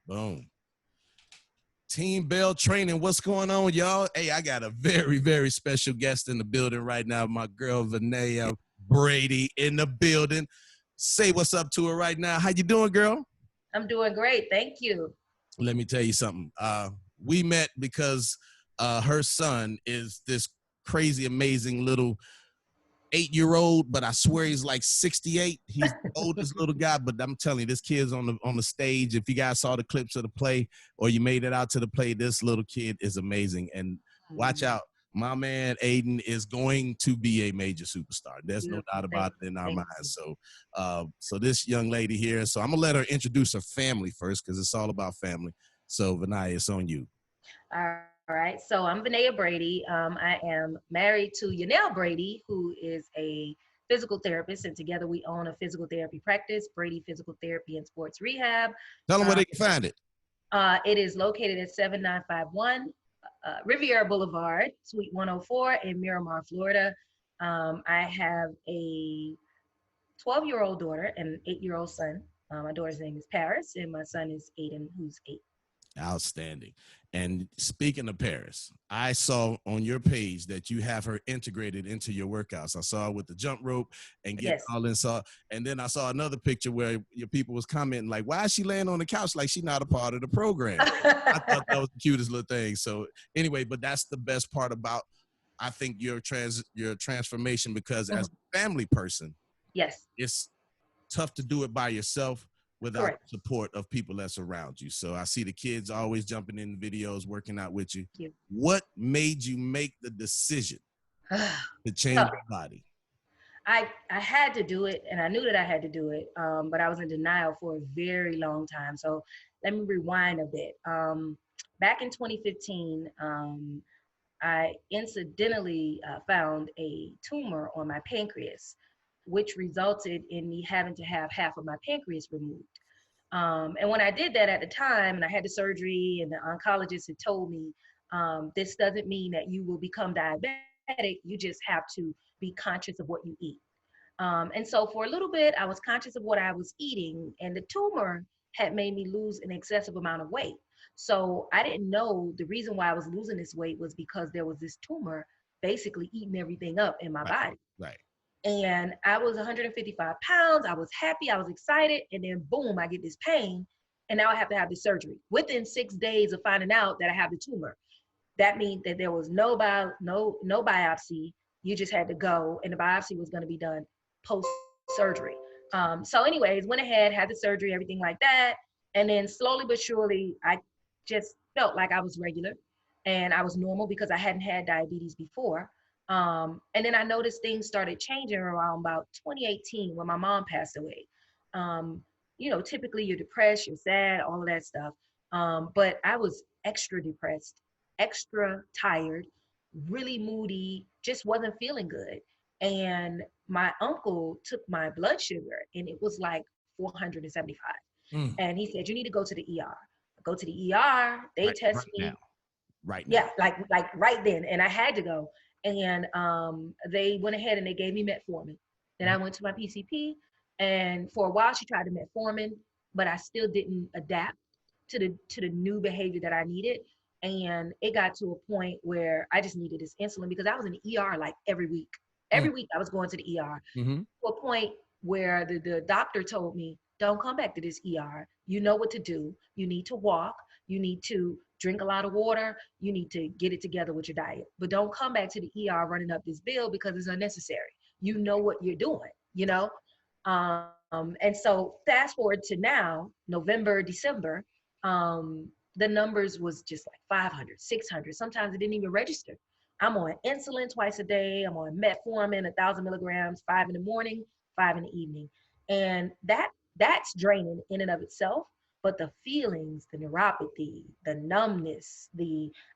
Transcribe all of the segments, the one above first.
Boom. Team Bell Training, what's going on, y'all? Hey, I got a very, very special guest in the building right now. My girl, Vanaya Brady, in the building. Say what's up to her right now. How you doing, girl? I'm doing great. Thank you. Let me tell you something. We met because her son is this crazy, amazing little 8-year-old, but I swear he's like 68. He's the oldest little guy, but I'm telling you, this kid's on the stage. If you guys saw the clips of the play or you made it out to the play, this little kid is amazing. And watch out, my man Aiden is going to be a major superstar. There's no doubt about it in our minds. So this young lady here, so I'm gonna let her introduce her family first because it's all about family. So Vanaya, it's on you. All right. So I'm Vanaya Brady. I am married to Yanel Brady, who is a physical therapist, and together we own a physical therapy practice, Brady Physical Therapy and Sports Rehab. Tell them where they can find it. It is located at 7951 Riviera Boulevard, Suite 104 in Miramar, Florida. I have a 12-year-old daughter and an 8-year-old son. My daughter's name is Paris, and my son is Aiden, who's 8. Outstanding. And speaking of Paris, I saw on your page that you have her integrated into your workouts. I saw her with the jump rope and getting all in. And then I saw another picture where your people was commenting like, why is she laying on the couch like she's not a part of the program? I thought that was the cutest little thing. So anyway, but that's the best part about, I think, your transformation, because as a family person, yes, it's tough to do it by yourself without the support of people that's around you. So I see the kids always jumping in videos, working out with you. What made you make the decision to change your body? I had to do it, and I knew that I had to do it, but I was in denial for a very long time. So let me rewind a bit. Back in 2015, I incidentally found a tumor on my pancreas, which resulted in me having to have half of my pancreas removed. And when I did that at the time, and I had the surgery, and the oncologist had told me, this doesn't mean that you will become diabetic. You just have to be conscious of what you eat. And so for a little bit, I was conscious of what I was eating, and the tumor had made me lose an excessive amount of weight. So I didn't know the reason why I was losing this weight was because there was this tumor basically eating everything up in my body. Right. And I was 155 pounds. I was happy. I was excited. And then boom, I get this pain. And now I have to have this surgery within 6 days of finding out that I have the tumor. That means that there was no biopsy. You just had to go, and the biopsy was going to be done post surgery. So anyways, went ahead, had the surgery, everything like that. And then slowly but surely, I just felt like I was regular and I was normal because I hadn't had diabetes before. And then I noticed things started changing around about 2018 when my mom passed away. Typically you're depressed, you're sad, all of that stuff. But I was extra depressed, extra tired, really moody, just wasn't feeling good. And my uncle took my blood sugar and it was like 475. And he said, you need to go to the ER. Go to the ER, they test me. Right now. Yeah, like right then. And I had to go. And they went ahead and they gave me metformin. Then I went to my PCP, and for a while she tried the metformin, but I still didn't adapt to the new behavior that I needed. And it got to a point where I just needed this insulin because I was in the ER like every week. Every week I was going to the ER to a point where the doctor told me, don't come back to this ER. You know what to do. You need to walk. You need to drink a lot of water. You need to get it together with your diet. But don't come back to the ER running up this bill because it's unnecessary. You know what you're doing, you know? And so fast forward to now, November, December, the numbers was just like 500, 600. Sometimes it didn't even register. I'm on insulin twice a day. I'm on metformin, 1,000 milligrams, 5 in the morning, 5 in the evening. And that's draining in and of itself. But the feelings, the neuropathy, the numbness,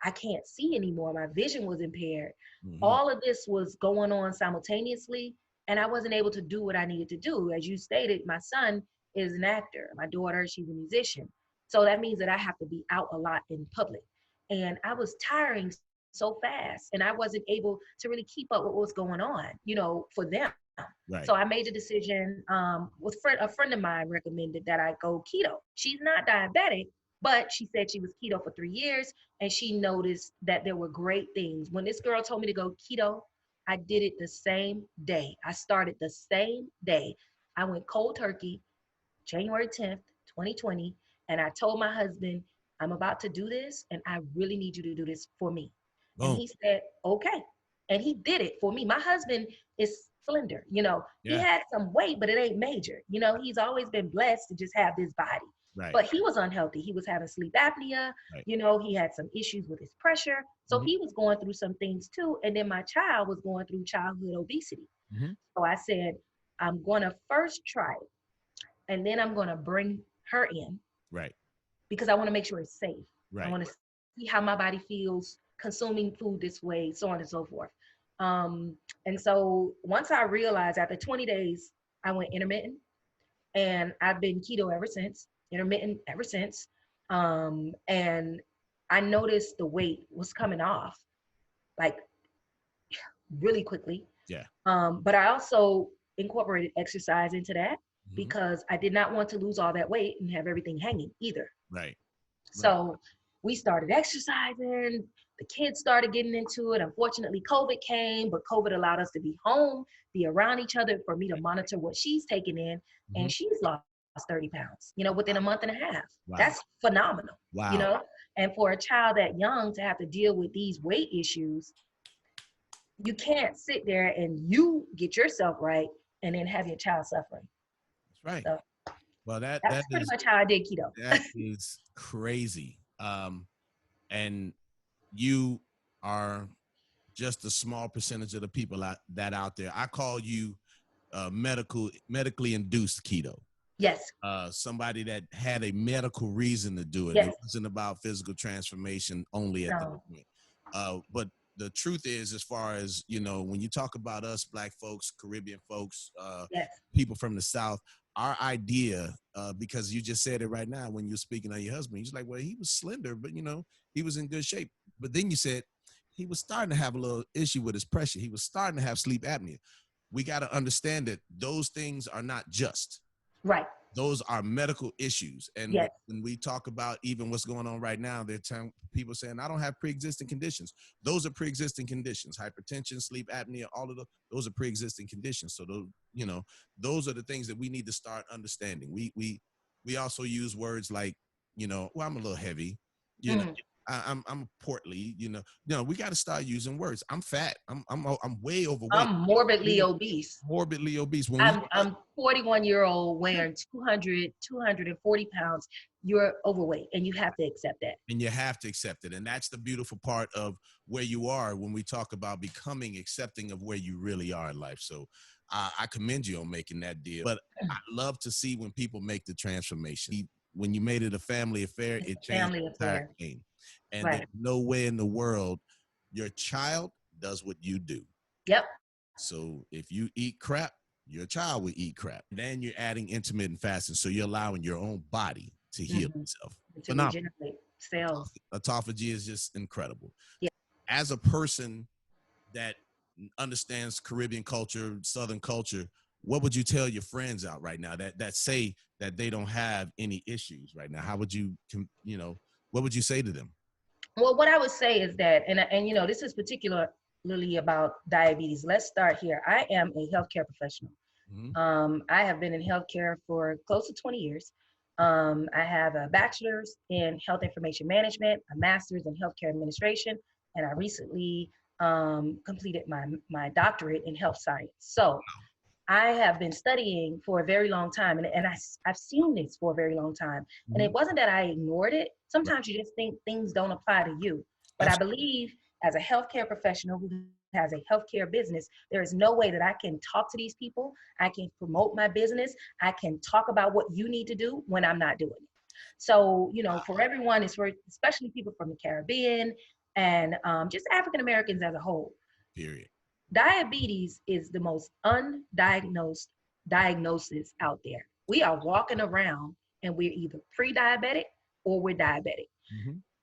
I can't see anymore. My vision was impaired. All of this was going on simultaneously. And I wasn't able to do what I needed to do. As you stated, my son is an actor. My daughter, she's a musician. So that means that I have to be out a lot in public. And I was tiring so fast, and I wasn't able to really keep up with what was going on, for them. Right. So I made the decision, a friend of mine recommended that I go keto. She's not diabetic, But she said she was keto for 3 years and she noticed that there were great things. When this girl told me to go keto, I did it the same day. I started the same day. I went cold turkey January 10th, 2020. And I told my husband, I'm about to do this and I really need you to do this for me. And Boom. he said, okay. And he did it for me. My husband is slender, he Yeah. had some weight, but it ain't major. He's always been blessed to just have this body. Right. But he was unhealthy. He was having sleep apnea. Right. He had some issues with his pressure. So Mm-hmm. he was going through some things too. And then my child was going through childhood obesity. Mm-hmm. So I said, I'm going to first try it and then I'm going to bring her in Right. because I want to make sure it's safe. I Right. want to see how my body feels consuming food this way, so on and so forth. And so once I realized after 20 days, I went intermittent and I've been keto ever since, intermittent ever since. And I noticed the weight was coming off like really quickly. Yeah. But I also incorporated exercise into that Mm-hmm. because I did not want to lose all that weight and have everything hanging either. Right. Right. So we started exercising. The kids started getting into it. Unfortunately, COVID came, but COVID allowed us to be home, be around each other for me to monitor what she's taking in. Mm-hmm. And she's lost 30 pounds, within a month and a half. Wow. That's phenomenal, Wow. And for a child that young to have to deal with these weight issues, you can't sit there and you get yourself right and then have your child suffering. That's right. So Well, that that's pretty is much how I did keto. that is crazy. And you are just a small percentage of the people that out there. I call you medically induced keto. Yes. Somebody that had a medical reason to do it. Yes. It wasn't about physical transformation only at that No. point. But the truth is, as far as, when you talk about us, Black folks, Caribbean folks, Yes. people from the South, our idea, because you just said it right now when you're speaking on your husband, he's like, well, he was slender, but, he was in good shape. But then you said he was starting to have a little issue with his pressure. He was starting to have sleep apnea. We got to understand that those things are not just. Right. Those are medical issues. And yes. when we talk about even what's going on right now, there are people saying, I don't have pre-existing conditions. Those are pre-existing conditions. Hypertension, sleep apnea, all of those are pre-existing conditions. So those are the things that we need to start understanding. We also use words like, well, I'm a little heavy, I'm portly, we got to start using words. I'm fat. I'm way overweight. I'm morbidly obese. Morbidly obese. I'm 41-year-old weighing 240 pounds. You're overweight and you have to accept that. And you have to accept it. And that's the beautiful part of where you are when we talk about becoming accepting of where you really are in life. So I commend you on making that deal. But I love to see when people make the transformation. When you made it a family affair, it changed the entire game. And there's no way in the world your child does what you do. Yep. So if you eat crap, your child will eat crap. Then you're adding intermittent fasting. So you're allowing your own body to heal itself. To regenerate cells. Autophagy is just incredible. Yeah. As a person that understands Caribbean culture, Southern culture, what would you tell your friends out right now that say that they don't have any issues right now? How would you, what would you say to them? Well, what I would say is that, and this is particularly about diabetes. Let's start here. I am a healthcare professional. I have been in healthcare for close to 20 years. I have a bachelor's in health information management, a master's in healthcare administration, and I recently completed my doctorate in health science. So I have been studying for a very long time, and I've seen this for a very long time. And it wasn't that I ignored it. Sometimes you just think things don't apply to you. But I believe as a healthcare professional who has a healthcare business, there is no way that I can talk to these people. I can promote my business. I can talk about what you need to do when I'm not doing it. So, for everyone, it's for especially people from the Caribbean and just African Americans as a whole. Period. Diabetes is the most undiagnosed diagnosis out there. We are walking around and we're either pre-diabetic or we're diabetic.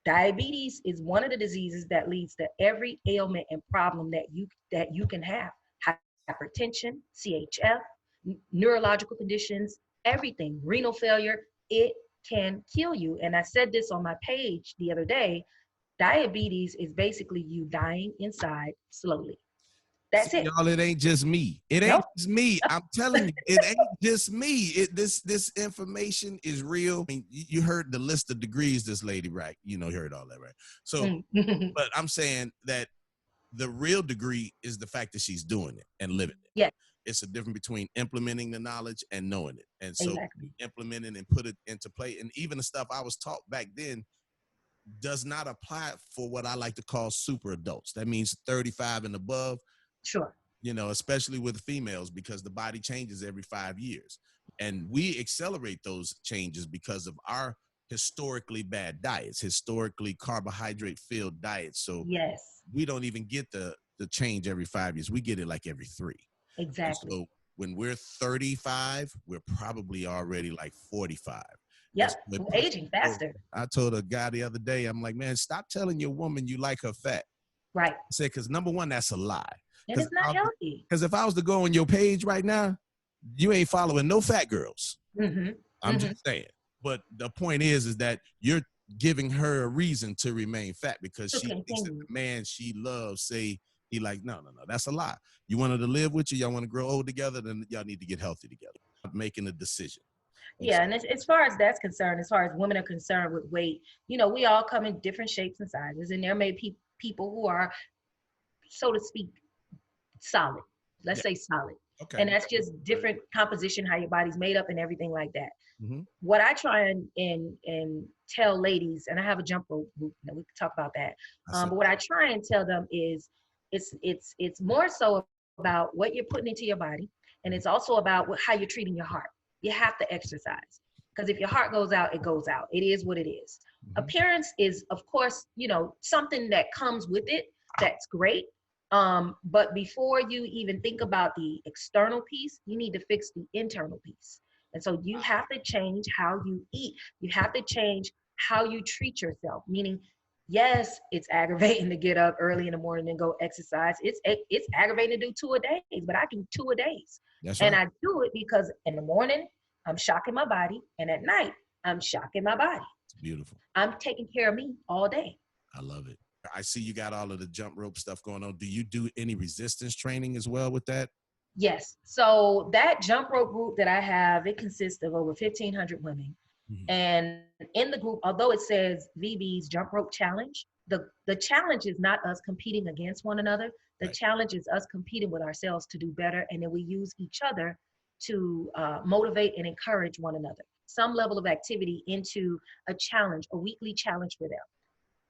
Diabetes is one of the diseases that leads to every ailment and problem that you can have. Hypertension, CHF, neurological conditions, everything, renal failure, it can kill you. And I said this on my page the other day. Diabetes is basically you dying inside slowly. See, That's it. y'all, it ain't just me. It ain't Nope. just me. I'm telling you, it ain't just me. This information is real. I mean, you heard the list of degrees this lady, right? You know, you heard all that, right? So, Mm. but I'm saying that the real degree is the fact that she's doing it and living it. Yeah, It's a difference between implementing the knowledge and knowing it. And so you exactly. implement it and put it into play. And even the stuff I was taught back then does not apply for what I like to call super adults. That means 35 and above, Sure. you know, especially with females, because the body changes every 5 years. And we accelerate those changes because of our historically bad diets, historically carbohydrate filled diets. So Yes, we don't even get the change every 5 years. We get it like every 3. And exactly. so when we're 35, we're probably already like 45. And so Yep. it We're puts, aging faster. I told a guy the other day, I'm like, man, stop telling your woman you like her fat. Right. I said, because number one, that's a lie. And it's not healthy. Because if I was to go on your page right now, you ain't following no fat girls. Mm-hmm. I'm Mm-hmm. just saying. But the point is that you're giving her a reason to remain fat because To she thinks that continue. the man she loves say he like, no, that's a lie. You want her to live with you, y'all want to grow old together, then y'all need to get healthy together. Making a decision. And Yeah, and as far as that's concerned, as far as women are concerned with weight, we all come in different shapes and sizes, and there may be people who are, so to speak, solid. Let's yeah, say solid. okay. And that's just different composition, how your body's made up and everything like that. Mm-hmm. What I try and tell ladies, and I have a jump rope group, and we can talk about that. But what I try and tell them is it's more so about what you're putting into your body, and it's also about how you're treating your heart. You have to exercise, because if your heart goes out, it goes out. It is what it is. Mm-hmm. Appearance is, of course, something that comes with it. That's great. But before you even think about the external piece, you need to fix the internal piece. And so you have to change how you eat. You have to change how you treat yourself. Meaning, yes, it's aggravating to get up early in the morning and go exercise. It's aggravating to do 2 a days, but I do 2 a days. That's And right. I do it because in the morning, I'm shocking my body, and at night, I'm shocking my body. It's beautiful. I'm taking care of me all day. I love it. I see you got all of the jump rope stuff going on. Do you do any resistance training as well with that? Yes. So that jump rope group that I have, it consists of over 1,500 women. Mm-hmm. And in the group, although it says VB's jump rope challenge, the challenge is not us competing against one another. The Right. challenge is us competing with ourselves to do better. And then we use each other to motivate and encourage one another. Some level of activity into a challenge, a weekly challenge for them.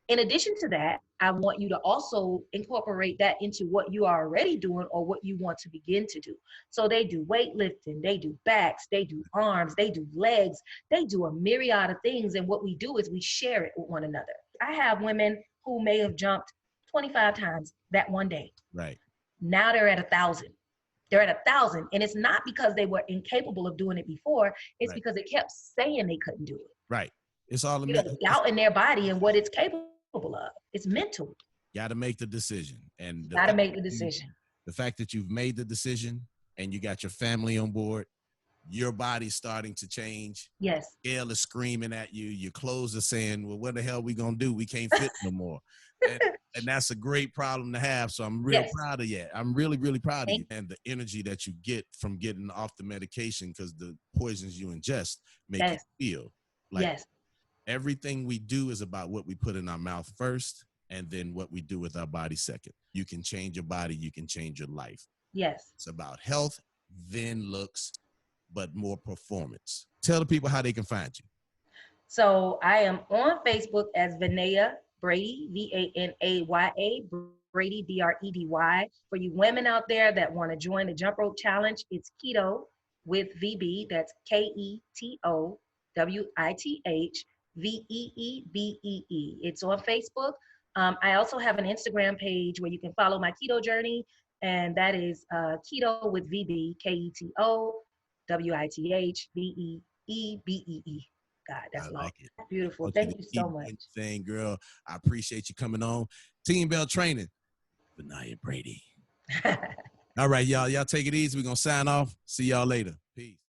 In addition to that, I want you to also incorporate that into what you are already doing or what you want to begin to do. So they do weightlifting, they do backs, they do arms, they do legs, they do a myriad of things. And what we do is we share it with one another. I have women who may have jumped 25 times that one day. Right. Now they're at 1,000. They're at 1,000. And it's not because they were incapable of doing it before. It's right. because they kept saying they couldn't do it. Right. It's all doubt in their body and what it's capable of. It's mental. Got to make the decision. And Got to make the decision. The fact that you've made the decision and you got your family on board, your body's starting to change. Yes. Gail is screaming at you. Your clothes are saying, well, what the hell are we going to do? We can't fit no more. And that's a great problem to have. So I'm real proud of you. I'm really, really proud of you. And the energy that you get from getting off the medication, because the poisons you ingest make you feel like everything we do is about what we put in our mouth first, and then what we do with our body second. You can change your body. You can change your life. Yes. It's about health, then looks, but more performance. Tell the people how they can find you. So I am on Facebook as Vanaya Brady, Vanaya, Brady, Bredy. For you women out there that want to join the jump rope challenge, it's keto with VB. That's KETO WITH VEEBEE. It's on Facebook. I also have an Instagram page where you can follow my keto journey, and that is keto with VB, KETO WITH VEEBEE. God, that's long. Like it. Beautiful. Thank you so much. Thing, girl. I appreciate you coming on. Team Bell Training, Vanaya Brady. All right, y'all. Y'all take it easy. We're going to sign off. See y'all later. Peace.